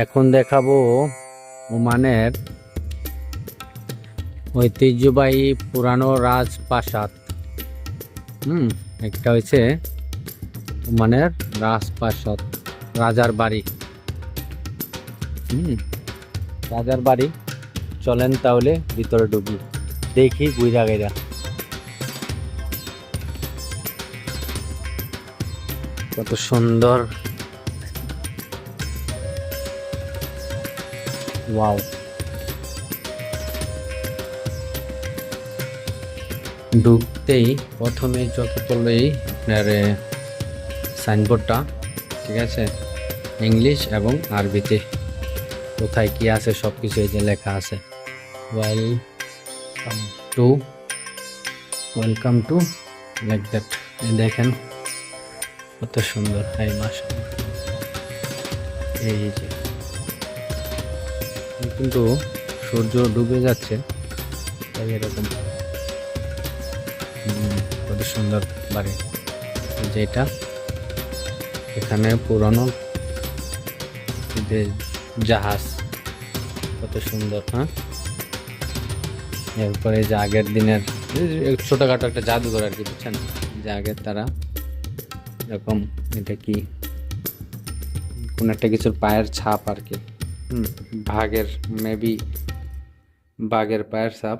এখন দেখাবো ওমানের ঐতিহ্যবাহী পুরানো রাজপ্রাসাদ। একটা হচ্ছে ওমানের রাজপ্রাসাদ, রাজার বাড়ি। রাজার বাড়ি, চলেন তাহলে ভিতরে ঢুকি, দেখি বুঝা গেরা কত সুন্দর। ওয়াও, ঢুকতেই প্রথমে চোখে পড়লেই আপনার সাইনবোর্ডটা, ঠিক আছে, ইংলিশ এবং আরবিতে কোথায় কি আছে সব কিছু এই যে লেখা আছে। Welcome to like that. দেখেন কত সুন্দর। হাই মাশাআল্লাহ। এই যে কিন্তু সূর্য ডুবে যাচ্ছে তাই এরকম। কত সুন্দর বাড়ি। যেটা এখানে পুরনো জাহাজ, কত সুন্দর। হ্যাঁ, এরপরে যে আগের দিনের ছোটখাটো একটা জাদুঘর আর কি, বুঝছেন, যে আগের তারা এরকম, এটা কি কোন একটা কিছুর পায়ের ছাপ আর কি। বাঘের, মেবি বাঘের পায়ের ছাপ।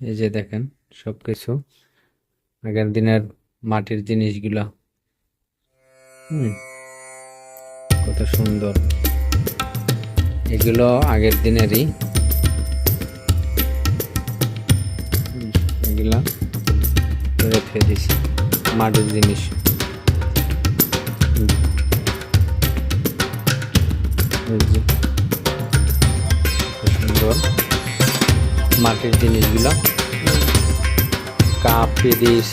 এই যে দেখেন সবকিছু আগের দিনের মাটির জিনিসগুলা। কত সুন্দর, এগুলো আগের দিনেরই। এগুলা রেখে দিছি, মাটির জিনিস। সুন্দর মাটির জিনিসগুলা, কাপ, পিরিচ,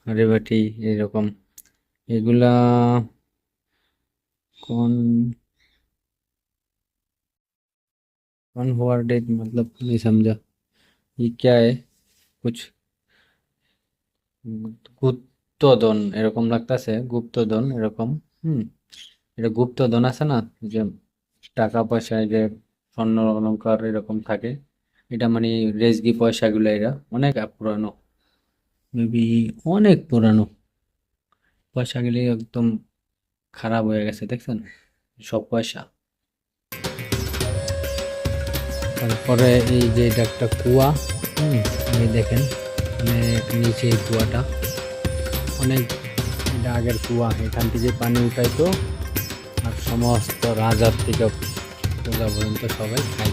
হাঁড়িবাটি, এরকম। এগুলা कौन कौन हुआ डेट, मतलब नहीं समझा। ये क्या है? कुछ গুপ্তধন এরকম লাগতেছে, গুপ্তধন এরকম। এটা গুপ্তধন আছে না, যে টাকা পয়সা, যে স্বর্ণ অলংকার এরকম থাকে, এটা মানে রেজগি পয়সাগুলো, এরা অনেক পুরানো, মেবি অনেক পুরানো। পয়সাগুলি একদম খারাপ হয়ে গেছে, দেখছেন সব পয়সা। তারপরে এই যে এটা একটা কুয়া, এই দেখেন অনেক নিচে এই কুয়াটা, অনেক, এটা আগের কুয়া, এখান থেকে পানি উঠাইতো আর সমস্ত রাজার থেকে পূজা পর্যন্ত সবাই খাই।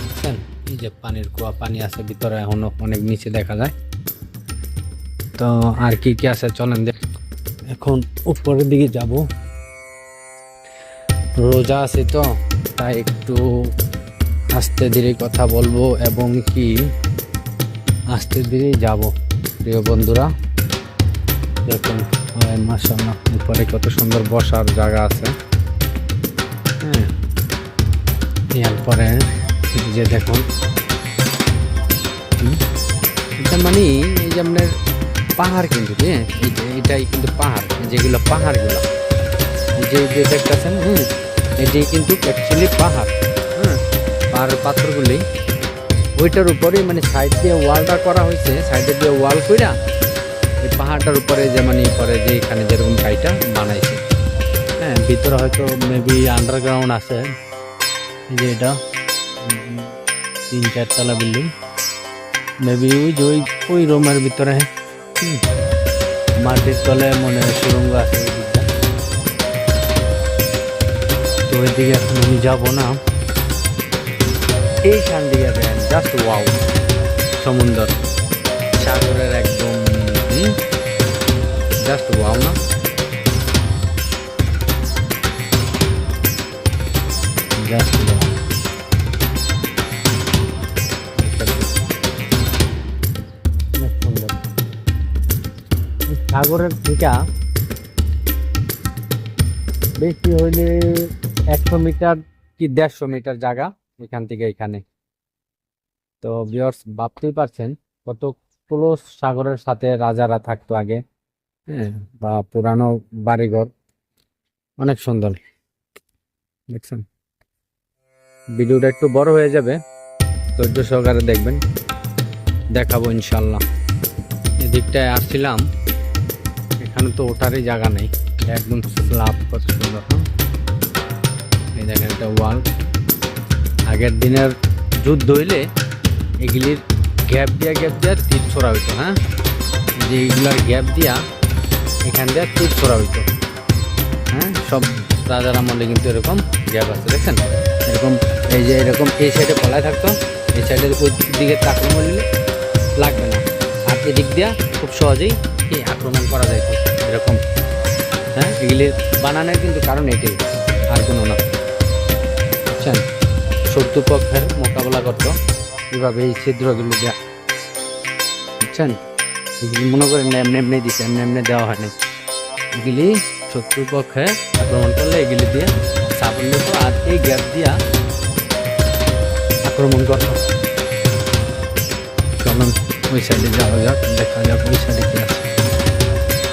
বুঝছেন, এই যে পানির কুয়া, পানি আছে ভিতরে এখনো অনেক নিচে দেখা যায়। তো আর কি কি আছে চলেন দেখ। এখন উপরের দিকে যাব, রোজা আছে তো তাই একটু আস্তে ধীরে কথা বলবো এবং কি আস্তে ধীরে যাব। প্রিয় বন্ধুরা দেখুন, মাশাআল্লাহ, উপরে কত সুন্দর বসার জায়গা আছে। এরপরে যে দেখুন, এটা মানে এই যে আপনার পাহাড়, কিন্তু এটাই কিন্তু পাহাড়, যেগুলো পাহাড়গুলো এই যে দেখতেছেন, এটাই কিন্তু অ্যাকচুয়ালি পাহাড়। পাহাড়ের পাথরগুলি ওইটার উপরে মানে সাইড দিয়ে ওয়ালটা করা হয়েছে, সাইডে দিয়ে ওয়াল কইরা এই পাহাড়টার উপরে যে মানে পরে যে এখানে যেরকম গাড়িটা বানাইছে। ভিতরে হয়তো মেবি আন্ডারগ্রাউন্ড আছে। যে এটা 3-4 তলা বিল্ডিং, মেবি ওই যে ওই রুমের ভিতরে মাটির তলে মনে হয় সুড়ঙ্গ আছে ওই দিকটা। তো ওই দিকে এখন আমি যাবো না, এইখান দিকে দেন, জাস্ট ওয়াও, সমুদ্র, সাগরের একদম জাস্ট ওয়াও না, জাস্ট ওয়াও। সাগরের থেকে বেশি হইলে 100 মিটার কি 150 মিটার জায়গা এখান থেকে এখানে। তো ভিউয়ার্স ভাবতেই পারছেন কত ক্লোজ সাগরের সাথে রাজারা থাকতো আগে। হ্যাঁ, বা পুরানো বাড়িঘর, অনেক সুন্দর। দেখছেন, ভিডিওটা একটু বড় হয়ে যাবে, ধৈর্য সহকারে দেখবেন, দেখাবো ইনশাল্লাহ। এদিকটায় আসছিলাম, এখানে তো ওঠারই জায়গা নেই, এটা একদম স্ল্যাব, কত সুন্দর। হ্যাঁ, এই দেখেন একটা ওয়াল। আগের দিনের যুদ্ধ হইলে এগুলির গ্যাপ দিয়া তীর ছোড়া হইতো। হ্যাঁ, যে এইগুলার গ্যাপ দিয়া এখান দিয়ে তীর ছোড়া হইতো। হ্যাঁ, সব রাজার আমলে কিন্তু এরকম গ্যাপ আছে, দেখছেন এরকম। এই যে এরকম এই সাইডে পলায় থাকতো, এই সাইডের ওই দিকে আক্রমণ নিলে লাগবে না, আর এদিক দিয়া খুব সহজেই আক্রমণ করা যায় এরকম। হ্যাঁ, এগুলি বানানোর কিন্তু কারণ এটাই, আর কোনো না, বুঝছেন। শত্রুপক্ষের মোকাবেলা করতো এভাবে এই ছিদ্রগুলো দেওয়া, বুঝছেন। এগুলি মনে করেন এমনি এমনি দিচ্ছে, এমনি এমনি দেওয়া হয়নি। এগুলি শত্রুপক্ষে আক্রমণ করলে এগুলি দিয়ে চাপল দিত, আর এই গ্যাপ দিয়া আক্রমণ করত। চলুন ওই সাইডে যাওয়া যাক, দেখা যাক ওই সাইডে কি আছে।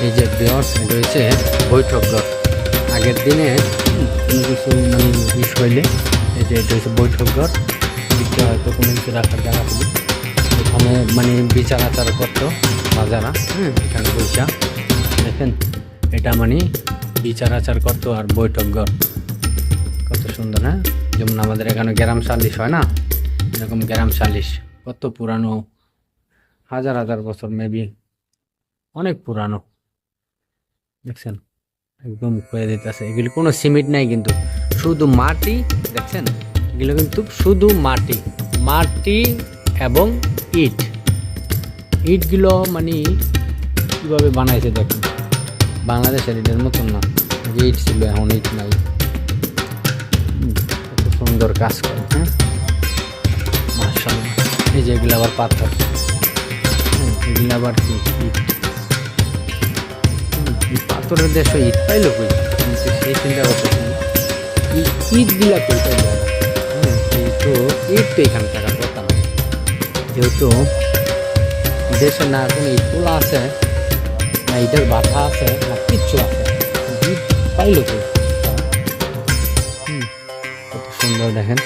এই যে ভিউয়ার্স, এটা হচ্ছে বৈঠকঘর। আগের দিনে কোনো কিছু মানে ইস হইলে এই যে এটা হচ্ছে বৈঠকঘর, দিকটা হয়তো কোনো কিছু রাখার জায়গা ছিল, এখানে মানে বিচার আচার করতো রাজারা। হ্যাঁ, এখানে বৈশা দেখেন, এটা মানে বিচার আচার করতো, আর বৈঠকঘর কত সুন্দর। হ্যাঁ, যেমন আমাদের এখানে গ্রাম সালিশ হয় না, এরকম গ্রাম সালিশ কত পুরানো, হাজার হাজার বছর, মেবি অনেক পুরানো। দেখছেন একদম কয়ে দিতেছে, এগুলি কোনো সিমেন্ট নাই কিন্তু, শুধু মাটি। দেখছেন এগুলো কিন্তু শুধু মাটি, মাটি এবং ইট। ইটগুলো মানে কীভাবে বানাইছে দেখেন, বাংলাদেশের ইটের মতন না, যে ইট ছিল এখন ইট নাই। কত সুন্দর কাজ করে। হ্যাঁ, মাশাআল্লাহ। এই যে এগুলো আবার পাথর, এগুলো আবার কি ইট। পাথরের দেশ ইট পাইলো কই, সেই চিন্তা করতেছি ইট দিলা কই পাইল। তো ইট তো এখানে থাকার কথা না, যেহেতু দেশে না কোনো ইট তোলা আছে না, ইটের বাধা আছে না, কিচ্ছু আছে, ইট পাইলো কই। কত সুন্দর দেখেন,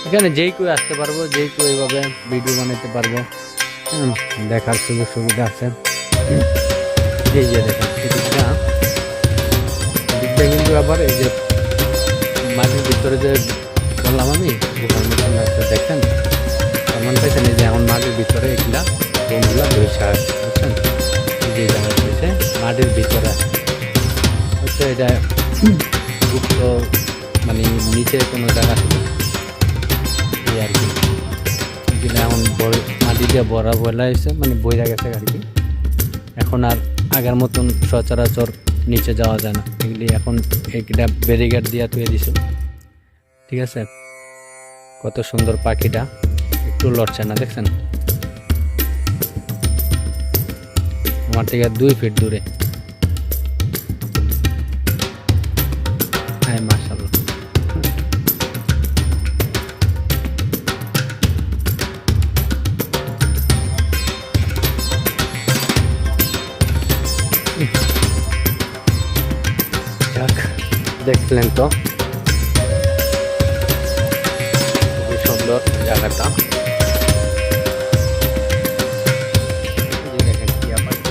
এখানে যেই কেউ আসতে পারবো, যেই কেউ এইভাবে ভিডিও বানাতে পারবো। দেখার সুযোগ সুবিধা আছে। এই যে দেখেন এদিকটা কিন্তু আবার এই যে মাটির ভিতরে যে বললাম আমি গুহার মতন একটা, দেখেন কেমন পাইছেন। এই যে এখন মাটির ভিতরে এগুলা রুমগুলা বৈশা আছে, বুঝছেন। যে জায়গা রয়েছে মাটির ভিতরে হচ্ছে, এটা গুপ্ত মানে নিচে কোনো জায়গা ছিল এই আর কি। এগুলো এখন মাটি দিয়ে বড়া বলা হয়েছে, মানে বইরা গেছে আর কি। এখন আর আগের মতন সচরাচর নিচে যাওয়া যায় না, এগুলি এখন একটা ব্যারিকেড দিয়া তুলে দিছে। ঠিক আছে, কত সুন্দর পাখিটা, একটু লড়ছে না, দেখছেন। আমার থেকে 2 ফিট দূরে। হ্যাঁ, মাশাআল্লাহ। যাক, দেখলেন তো খুবই সুন্দর জায়গাটা। দেখেন টিয়া পাখি,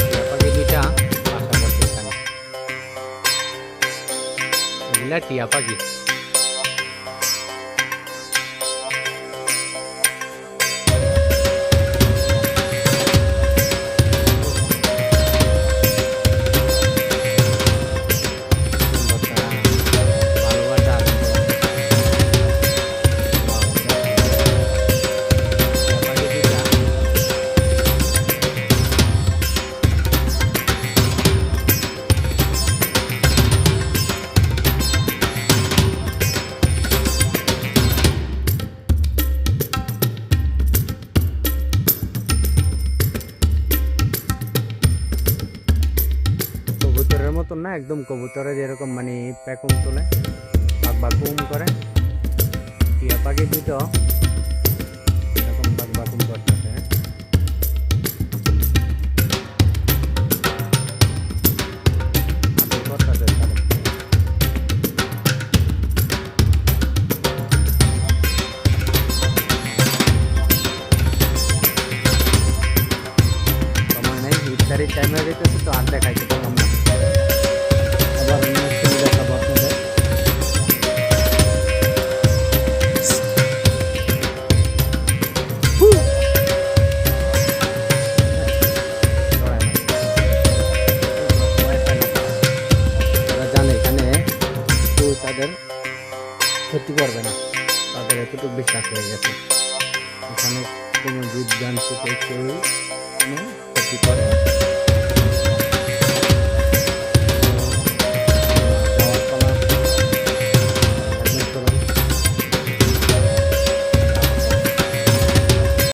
টিয়া পাখি দুইটা বাসা করছে এখানে, এগুলা টিয়া পাখি। কবুতরের মতন না, একদম কবুতরে যেরকম মানে প্যাকুম তোলে, বাক বাকুম করে, টিয়া বাকি দুটো এরকম বাকুম করতেছে। ইফতারির টাইম হয়ে যেতেছে তো আর দেখাইতে পারলাম না। আবার নেক্সট দেখাবো আপনাদের। তারা জানে এখানে কেউ তাদের ক্ষতি করবে না, তাদের এতটুকু বিশ্বাস হয়ে গেছে এখানে কোনো জীব জন্তুকে কেউ কোনো ক্ষতি করে না।